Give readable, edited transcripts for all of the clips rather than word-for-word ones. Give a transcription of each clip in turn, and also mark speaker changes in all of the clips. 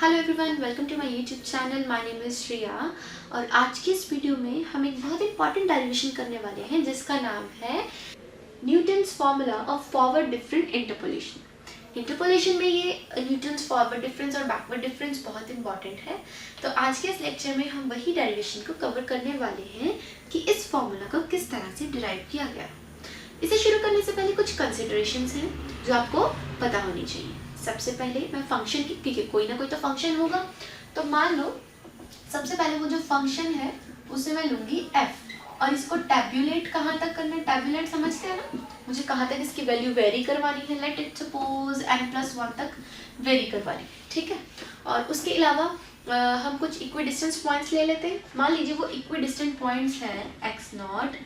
Speaker 1: Hello everyone, welcome to my YouTube channel. My name is Shreya और आज की इस वीडियो में हम एक बहुत इंपॉर्टेंट डेरिवेशन करने वाले हैं जिसका नाम है Newton's formula of forward different interpolation. Interpolation में ये न्यूटन्स फॉरवर्ड डिफरेंस और बैकवर्ड डिफरेंस बहुत इंपॉर्टेंट है। तो आज के इस लेक्चर में हम वही डेरिवेशन को कवर करने वाले हैं कि इस फॉर्मूला को किस तरह से डिराइव किया गया। इसे शुरू करने से पहले कुछ कंसिडरेशंस हैं जो आपको पता होनी चाहिए। सबसे पहले मैं फंक्शन की, क्योंकि कोई ना कोई तो फंक्शन होगा, तो मान लो सबसे पहले वो जो फंक्शन है उसे मैं लूँगी f और इसको टैब्यूलेट कहाँ तक करना है। टैब्यूलेट समझते हैं ना, मुझे कहाँ तक इसकी वैल्यू वेरी करवानी है। लेट इट सपोज n+1 तक वेरी करवानी है, ठीक है। और उसके अलावा हम कुछ इक्विडिस्टेंस पॉइंट्स ले लेते हैं। मान लीजिए वो इक्विडिस्टेंट पॉइंट्स हैं x0,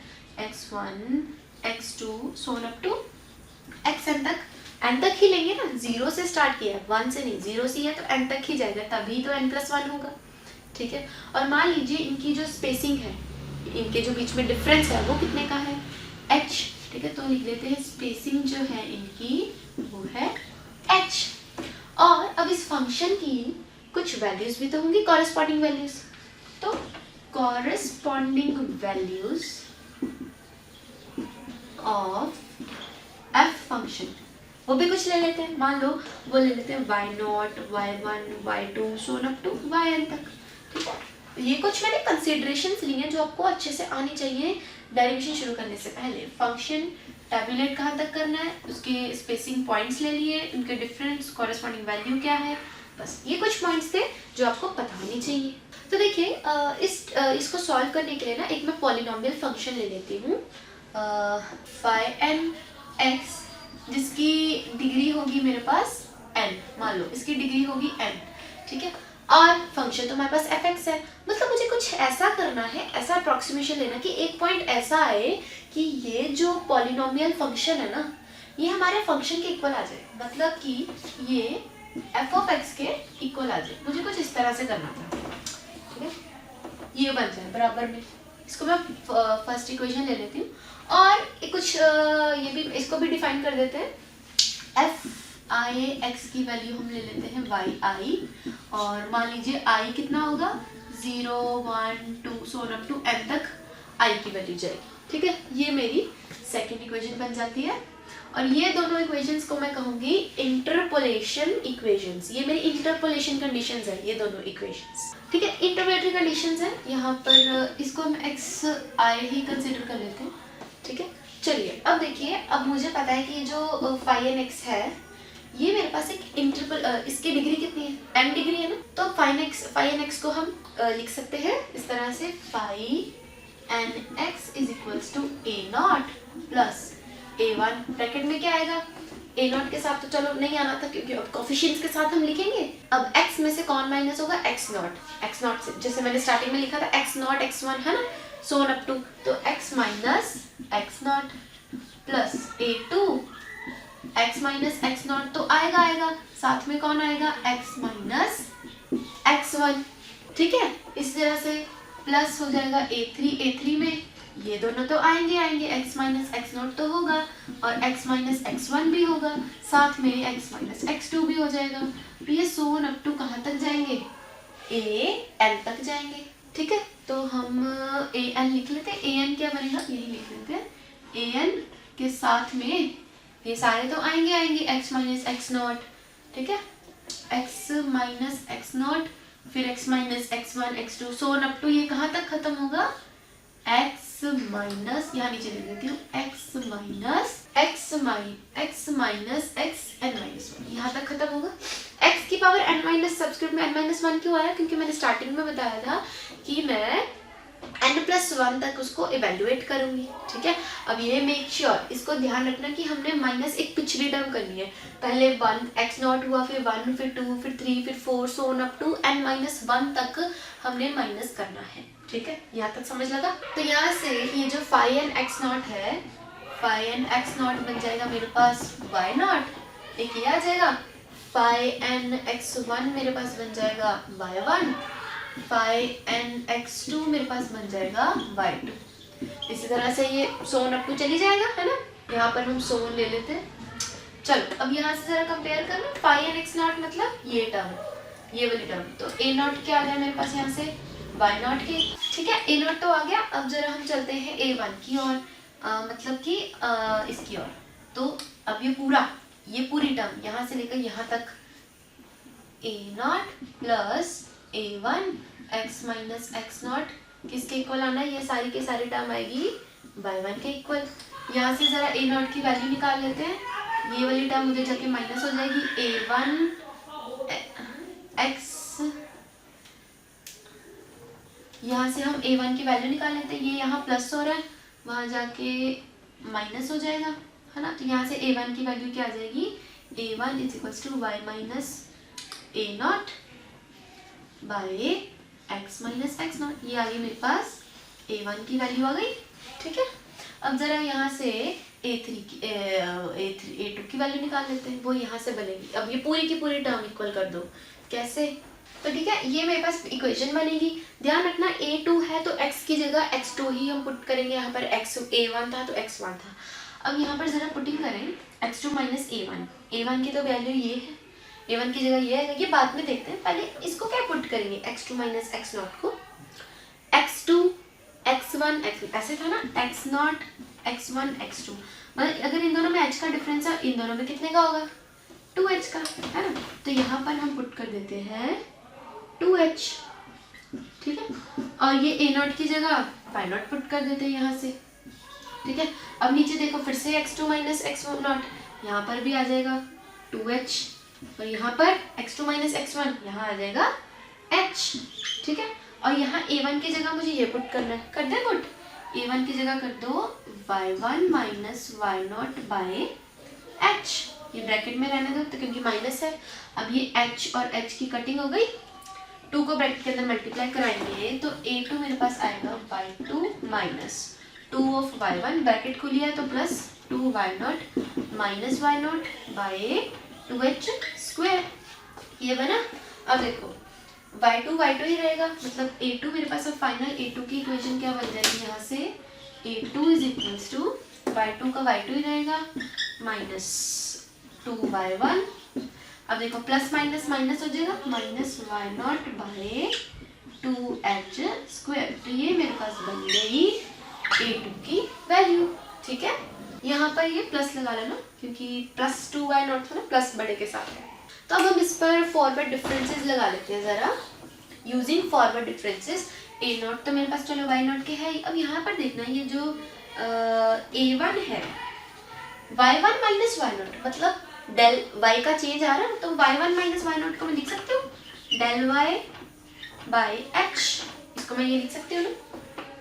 Speaker 1: x1, x2 so on up to xn तक। n तक ही लेंगे ना, 0 से स्टार्ट किया है, 1 से नहीं, 0 से है तो n तक ही जाएगा, तभी तो n+1 होगा, ठीक है। और मान लीजिए इनकी जो स्पेसिंग है, इनके जो बीच में डिफरेंस है वो कितने का है, h, ठीक है। तो लिख लेते हैं स्पेसिंग जो है इनकी वो है h। और अब इस फंक्शन की कुछ वैल्यूज भी तो होंगी, कॉरेस्पॉन्डिंग वैल्यूज। तो corresponding values of f function वो भी कुछ ले लेते हैं। मान लो वो ले लेते हैं y0, y1, y2 Son up to yn तक, ठीक है। तो ये कुछ मैंने कंसिडरेशंस ली हैं जो आपको अच्छे से आनी चाहिए डेरिवेशन शुरू करने से पहले। फंक्शन टैब्यूलेट कहाँ तक करना है, उसके स्पेसिंग पॉइंट्स ले लिए, उनके डिफरेंस, कॉरेस्पॉन्डिंग वैल्यू क्या है, बस ये कुछ पॉइंट्स थे जो आपको पता होनी चाहिए। तो देखिए इसको सॉल्व करने के लिए ना एक मैं पॉलिनोमियल फंक्शन ले लेती हूँ phi n(x) जिसकी डिग्री होगी मेरे पास n। मान लो इसकी डिग्री होगी n, ठीक है। और फंक्शन तो हमारे पास fx है, मतलब मुझे कुछ ऐसा करना है, ऐसा अप्रोक्सीमेशन लेना कि एक पॉइंट ऐसा आए कि ये जो पॉलिनोमियल फंक्शन है ना ये हमारे फंक्शन के इक्वल आ जाए, मतलब कि ये f(x) के इक्वल आ जाए। मुझे कुछ इस तरह से करना था, ठीक है, ये बन जाए बराबर में। इसको मैं फर्स्ट इक्वेशन ले लेती हूँ और कुछ ये भी, इसको भी डिफाइन कर देते हैं। f(i)x की वैल्यू हम ले लेते हैं yi, और मान लीजिए i कितना होगा, 0, 1, 2 सोन अप टू n तक i की वैल्यू जाएगी, ठीक है। ये मेरी सेकेंड इक्वेशन बन जाती है और ये दोनों इक्वेशंस को मैं कहूँगी इंटरपोलेशन इक्वेशंस। ये मेरी इंटरपोलेशन कंडीशंस है, ये दोनों इक्वेशंस, ठीक है, इंटरपोलेटरी कंडीशंस है। यहाँ पर इसको हम xi ही कंसिडर कर लेते हैं, ठीक है। चलिए अब देखिए, अब मुझे पता है कि जो phi n(x) है ये मेरे पास एक इसकी डिग्री कितनी है, n डिग्री है ना। तो phi n(x) को हम लिख सकते हैं इस तरह से, phi n(x) is equals to a0 plus a1। Bracket में क्या आएगा, a0 के साथ तो चलो नहीं आना था क्योंकि अब कोफिशिएंट्स के साथ हम लिखेंगे। अब x में से कौन माइनस होगा, x0 से, जैसे मैंने स्टार्टिंग में लिखा था x0 x1 है ना, सोन अप टू, तो x minus x0 plus a2 x minus x0 तो आएगा साथ में कौन आएगा, x माइनस x1, ठीक है। इस तरह से प्लस हो जाएगा a3 में, ये दोनों तो आएंगे, x माइनस x0 तो होगा और x माइनस x1 भी होगा, साथ में x माइनस x2 भी हो जाएगा। तो ये सोन अप टू कहाँ तक जाएंगे, an तक जाएंगे, ठीक है। तो हम an लिख लेते हैं, an क्या बनेगा, यही लिख लेते हैं, an के साथ में ये सारे तो आएंगे x माइनस x0, ठीक है, x माइनस x0 फिर x minus x1 x2 so on up to ये कहाँ तक खत्म होगा, x माइनस, यहाँ नीचे लिख देती हूँ, x माइनस xn-1 यहाँ तक खत्म होगा। x की पावर n- सब्सक्रिप्ट में n-1 क्यों आया, क्योंकि मैंने स्टार्टिंग में बताया था कि मैं n+1 तक उसको इवेल्युएट करूंगी, ठीक है। अब ये मेक श्योर, इसको ध्यान रखना कि हमने माइनस एक पिछली टर्म करनी है, पहले 1 x0 हुआ, फिर 1, फिर 2, फिर 3, फिर 4 सोन अप टू n-1 तक हमने माइनस करना है, ठीक है। यहाँ तक समझ लगा। तो यहाँ से ये जो phi n(x0) है, phi n(x0) बन जाएगा मेरे पास y0, एक ये आ जाएगा, phi n(x1) मेरे पास बन जाएगा y1, phi n(x2) मेरे पास बन जाएगा y2। इसी तरह से ये सोन अप टू चली जाएगा, है ना। यहाँ पर हम सोन ले लेते हैं। चलो अब यहाँ से जरा कंपेयर करना, phi n(x0) मतलब ये टर्म, ये वाली टर्म। तो ए नॉट क्या आ गया मेरे पास यहाँ से, वाई नॉट के, ठीक है। ए नॉट तो आ गया। अब जरा हम चलते हैं ए वन की ओर, मतलब कि इसकी ओर। तो अब ये पूरी टर्म यहाँ से लेकर यहाँ तक a not plus a one x minus x not किसके इक्वल आना है, ये सारी के सारी टर्म आएगी वाई वन के इक्वल। यहाँ से जरा ए नॉट की वैल्यू निकाल लेते हैं, ये वाली टर्म उधर जाके माइनस हो जाएगी, ए वन एक्स, यहाँ से हम ए वन की वैल्यू निकाल लेते हैं, ये यहाँ प्लस हो रहा है वहाँ जाके माइनस हो जाएगा, है ना। तो यहाँ से ए वन की वैल्यू क्या आ जाएगी, a one is equals to y minus a not by x minus x not. ये आ गई मेरे पास ए वन की वैल्यू आ गई, ठीक है। अब जरा यहाँ से ए टू की वैल्यू निकाल लेते हैं, वो यहाँ से बनेगी। अब ये पूरी की पूरी टर्म इक्वल कर दो, कैसे, तो ठीक है, ये मेरे पास इक्वेशन बनेगी। ध्यान रखना a2 है तो x की जगह x2 ही हम पुट करेंगे, यहाँ पर x a1 था तो x1 था। अब यहाँ पर जरा पुटिंग करें x2 माइनस a1 की तो वैल्यू ये है, a1 की जगह ये है, ये बाद में देखते हैं, पहले इसको क्या पुट करेंगे, x2 माइनस x नॉट को, x2 x1 x ऐसे था ना, x नॉट x1 x2, मतलब अगर इन दोनों में h का डिफरेंस है, इन दोनों में कितने का होगा, 2h का, है ना। तो यहाँ पर हम पुट कर देते हैं 2h, ठीक है। और ये a नॉट की जगह y नॉट पुट कर देते हैं यहाँ से, ठीक है। अब नीचे देखो फिर से x2 माइनस x1 नॉट, यहाँ पर भी आ जाएगा 2h, और यहाँ पर x2 माइनस x1 यहाँ आ जाएगा h, ठीक है। और यहाँ a1 की जगह मुझे ये पुट करना है, कर दे पुट, a1 की जगह कर दो y1 minus y not by h, ये ब्रैकेट में रहने दो तो क्योंकि माइनस है। अब ये h और h की कटिंग हो गई, 2 को ब्रैकेट के अंदर मल्टीप्लाई कराएंगे तो a2 मेरे पास आएगा y2 minus 2 of y1, bracket खुली है तो plus 2y not minus y not by 2h square, ये बना। अब देखो y2 ही रहेगा, मतलब a2 मेरे पास अब फाइनल a2 की इक्वेशन क्या बन जाएगी, यहाँ से a2 is equals to y2 का y2 ही रहेगा माइनस 2y1। अब देखो प्लस माइनस माइनस हो जाएगा, minus y not by 2h square. तो ये मेरे पास बन गई a2 की वैल्यू, ठीक है। यहाँ पर ये प्लस लगा लेना क्योंकि प्लस 2y नॉट था ना, प्लस बड़े के साथ है। तो अब हम इस पर फॉरवर्ड डिफरेंसेस लगा लेते हैं जरा, using forward differences. a not तो मेरे पास चलो y नॉट के है। अब यहाँ पर देखना ये जो a1 है y1 माइनस y नॉट, मतलब डेल y का चेंज आ रहा है तो y1 माइनस y नॉट को मैं लिख सकती हूँ डेल y बाय h, इसको मैं ये लिख सकती हूँ ना,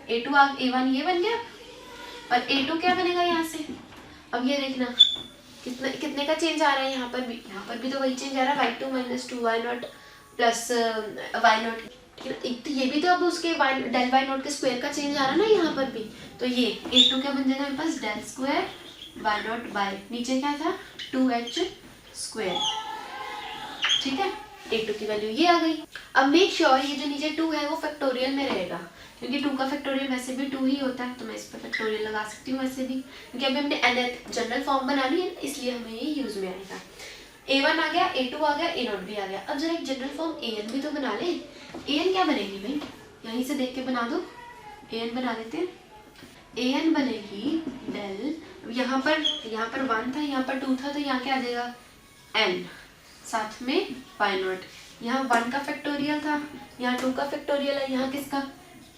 Speaker 1: a1 ये बन गया और a2 क्या बनेगा यहाँ से। अब ये देखना कितने का चेंज आ रहा है, यहाँ पर भी तो वही चेंज आ रहा है, y2 minus 2y not plus y not, तो ये भी तो अब उसके डेल y नॉट के स्क्वायर का चेंज आ रहा है ना यहाँ पर भी। तो ये a2 क्या बन जाएगा मेरे पास del square y not by नीचे क्या था 2h स्क्वायर, ठीक है। a2 की वैल्यू ये आ गई। अब मेक श्योर ये जो नीचे 2 है वो फैक्टोरियल में रहेगा, क्योंकि 2 का फैक्टोरियल वैसे भी 2 ही होता है, तो मैं इस पर फैक्टोरियल लगा सकती हूँ वैसे भी, क्योंकि अभी हमने nth जनरल फॉर्म बनानी है इसलिए हमें ये यूज में आएगा। a1 आ गया, a2 आ गया, a नॉट भी आ गया। अब जरा एक जनरल फॉर्म an भी तो बना ले। an क्या बनेगी भाई, यहीं से देख के बना दो, an बना देते हैं। an बनेगी डेल, यहाँ पर 1 था, यहाँ पर 2 था, तो यहाँ क्या आ जाएगा n, साथ में y नॉट, यहाँ 1 का फैक्टोरियल था, यहाँ 2 का फैक्टोरियल है, यहाँ किसका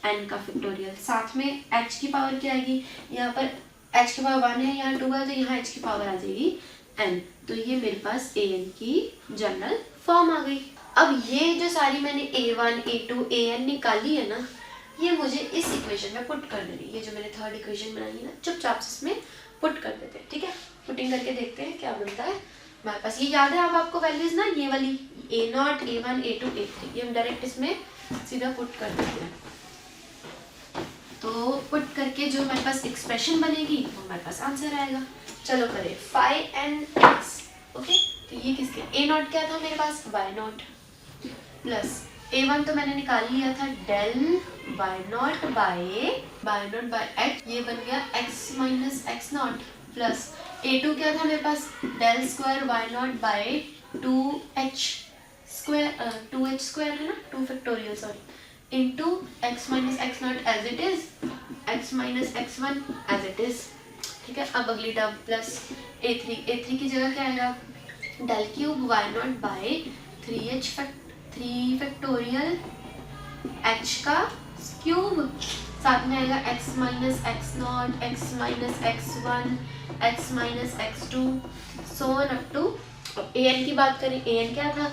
Speaker 1: n का फैक्टोरियल, साथ में h की पावर क्या आएगी, यहाँ पर h की पावर 1 है, यहाँ 2 है, तो यहाँ h की पावर आ जाएगी n। तो ये मेरे पास an की जनरल फॉर्म आ गई। अब ये जो सारी मैंने a1 a2 an निकाली है ना, ये मुझे इस इक्वेशन में पुट कर देनी, ये जो मैंने थर्ड इक्वेशन बनाई है ना, चुपचाप से इसमें पुट कर देते हैं, ठीक है। पुटिंग करके देखते हैं क्या बनता है हमारे पास। ये याद है अब आपको वैल्यूज ना, ये वाली a0 a1 a2 a3, ये हम डायरेक्ट इसमें सीधा पुट कर देते हैं। तो पुट करके जो हमारे पास एक्सप्रेशन बनेगी वो हमारे पास आंसर आएगा। चलो करें 5nx, ओके। तो ये किसके a0 क्या था मेरे पास y नॉट प्लस a1 तो मैंने निकाल लिया था del y not by x, ये बन गया x minus x not plus a2 क्या था मेरे पास del square y not by 2h square 2h square है ना, 2 factorial sorry, into x minus x not as it is, x minus x1 as it is. ठीक है, अब अगली टर्म प्लस a3 की जगह क्या आएगा, del cube y not by 3 factorial h का क्यूब, साथ में आएगा x minus x not, x minus x1, x minus x2, so on up to. an की बात करें, an क्या था,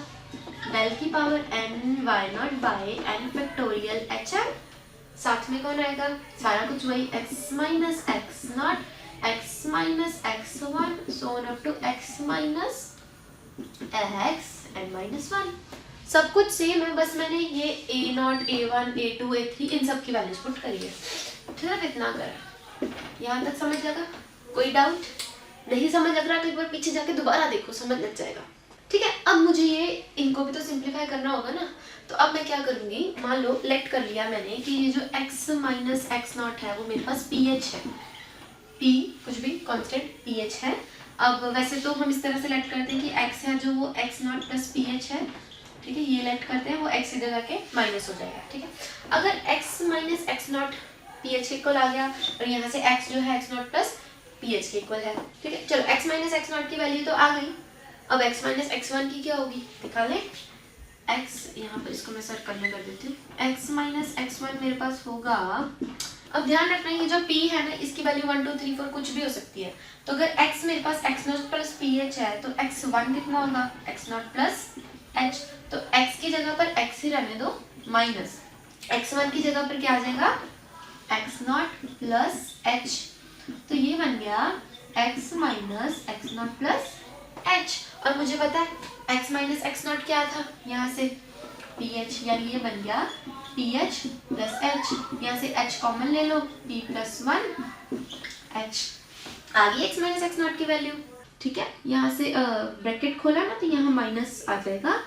Speaker 1: डेल की power n y not by n factorial h m, साथ में कौन आएगा, सारा कुछ वही, x minus x not, x minus x1, so on up to x minus x n minus 1। सब कुछ सेम है, बस मैंने ये a0, a1, a2, a3 इन सब की वैल्यूज पुट करी है। सिर्फ इतना कर, यहाँ तक समझ लगा, कोई डाउट नहीं समझ लग रहा तो एक बार पीछे जाके दोबारा देखो, समझ लग जाएगा। ठीक है, अब मुझे ये इनको भी तो सिंप्लीफाई करना होगा ना, तो अब मैं क्या करूँगी, मान लो लेट कर लिया मैंने कि ये जो x माइनस एक्स नॉट है वो मेरे पास ph है, p कुछ भी कांस्टेंट ph है। अब वैसे तो हम इस तरह से लेट करते हैं कि x है जो वो x नॉट प्लस ph है, ठीक है, ये लेट करते हैं, वो x इधर जाके माइनस हो जाएगा। ठीक है, अगर x minus x not ph के इक्वल आ गया और यहाँ से x जो है x नॉट प्लस ph के इक्वल है। ठीक है, चलो x माइनस एक्स नॉट की वैल्यू तो आ गई, अब x माइनस x1 की क्या होगी दिखा ले, x यहाँ पर इसको मैं सर्कल में कर देती हूँ, x माइनस x1 मेरे पास होगा, अब ध्यान रखना ये जो p है ना इसकी वैल्यू 1 2 3 4 कुछ भी हो सकती है, तो अगर x मेरे पास x नॉट प्लस ph है तो x1 कितना होगा, x नॉट प्लस h, तो x की जगह पर x ही रहने दो माइनस, x1 की जगह पर क्या आ जाएगा, x नॉट प्लस h, तो ये बन गया x minus x not plus h, और मुझे पता है x माइनस एक्स नॉट क्या था, यहाँ से ph, यानी ये बन गया ph प्लस h, यहाँ से h कॉमन ले लो, p प्लस 1 h, आ गई x माइनस एक्स नॉट की वैल्यू। ठीक है, यहाँ से ब्रैकेट खोला ना तो यहाँ माइनस आ जाएगा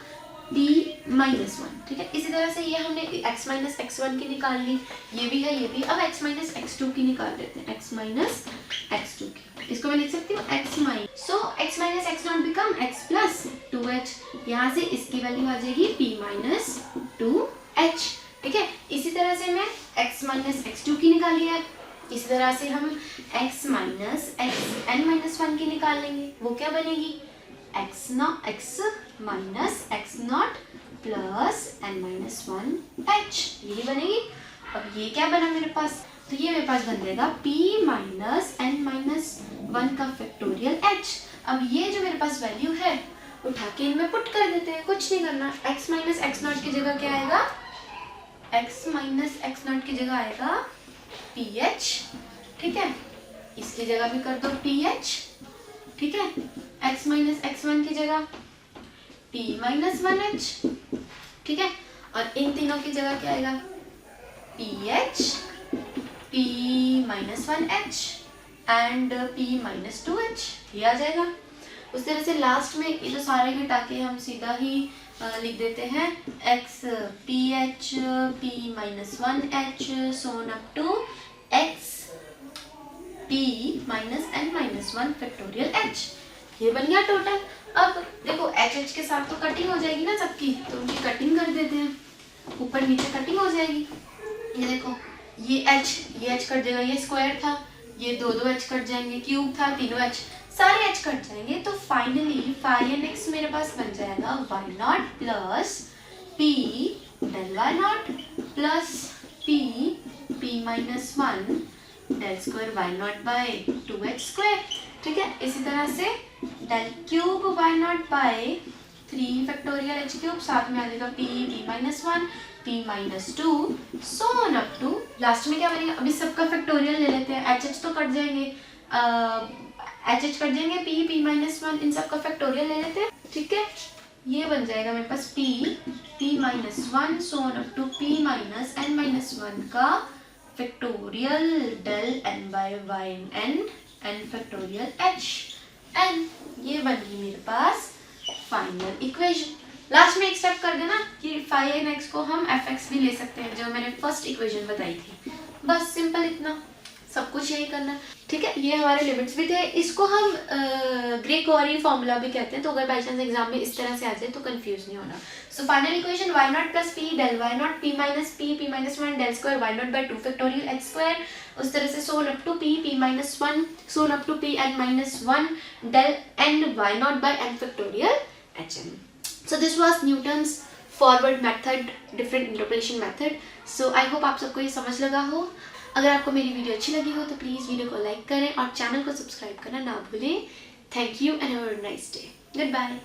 Speaker 1: p माइनस 1। ठीक है, इसी तरह से ये हमने x माइनस x1 की निकाल ली, ये भी है ये भी, अब x माइनस x2 की निकाल लेते हैं, x माइनस x2 की, इसको मैं लिख सकती हूँ x minus, so x minus x not become x plus 2h, यहाँ से इसकी वैल्यू आ जाएगी p माइनस 2h। ठीक है, इसी तरह से मैं x माइनस x2 की निकाली है, इसी तरह से हम x माइनस n माइनस 1 की निकाल लेंगे, वो क्या बनेगी, x minus x not plus n minus 1h, यही बनेगी। अब ये क्या बना मेरे पास, तो ये मेरे पास बन जाएगा p माइनस n माइनस 1 का फैक्टोरियल h। अब ये जो मेरे पास वैल्यू है उठा के इनमें पुट कर देते हैं, कुछ नहीं करना, x माइनस एक्स नॉट की जगह क्या आएगा, x माइनस एक्स नॉट की जगह आएगा ph। ठीक है, इसकी जगह भी कर दो ph। ठीक है, x माइनस x1 की जगह p माइनस 1h। ठीक है, और इन तीनों की जगह क्या आएगा, ph, p minus 1h and p minus 2h, ये आ जाएगा। उस तरह से लास्ट में ये जो सारे घटा के हम सीधा ही लिख देते हैं x ph p minus 1h so on up to x p minus n minus 1 factorial h, ये बन गया टोटल। अब देखो h के साथ तो कटिंग हो जाएगी ना सबकी, तो उनकी कटिंग कर देते हैं, ऊपर नीचे कटिंग हो जाएगी। ये देखो ये h कट जाएगा, ये स्क्वायर था, ये दो h कट जाएंगे, क्यूब था तीनों h, सारे h कट जाएंगे, तो फाइनली फाई एन एक्स मेरे पास बन जाएगा y not plus p del y not plus p minus 1 del square y not by 2h square. ठीक है, इसी तरह से del cube y not by 3 factorial h cube, साथ में आ जाएगा p minus 1 p minus 2 so on up to last में क्या बनेगा, अभी सबका फैक्टोरियल ले लेते हैं, h तो कट जाएंगे, h कट जाएंगे, p माइनस 1 इन सब का फैक्टोरियल ले लेते हैं। ठीक है, ये बन जाएगा मेरे पास p minus 1 so on up to p minus n minus 1 का factorial del n by y n factorial h n, ये बन गई मेरे पास फाइनल इक्वेशन। लास्ट में एक स्टेप कर देना कि फाई एन एक्स को हम एफ एक्स भी ले सकते हैं, जो मैंने फर्स्ट इक्वेशन बताई थी, बस सिंपल इतना। सब कुछ यही करना है, ठीक है। ये हमारे लिमिट्स भी थे। इसको हम ग्रेगोरियन फॉर्मूला भी कहते हैं, तो अगर बाई चांस एग्जाम में इस तरह से आ जाए तो कंफ्यूज नहीं होना। So final equation y not plus p del y not p minus p minus 1 del square y not by 2 factorial h square, उस तरह से so on up to p minus 1 so on up to p n minus 1 del n y not by n factorial h n। So this was Newton's forward method, different interpretation method. So I hope आप सबको ये समझ लगा हो। अगर आपको मेरी video अच्छी लगी हो तो प्लीज़ वीडियो को लाइक करें और चैनल को सब्सक्राइब करना ना भूलें। Thank you and have a nice day. Good bye.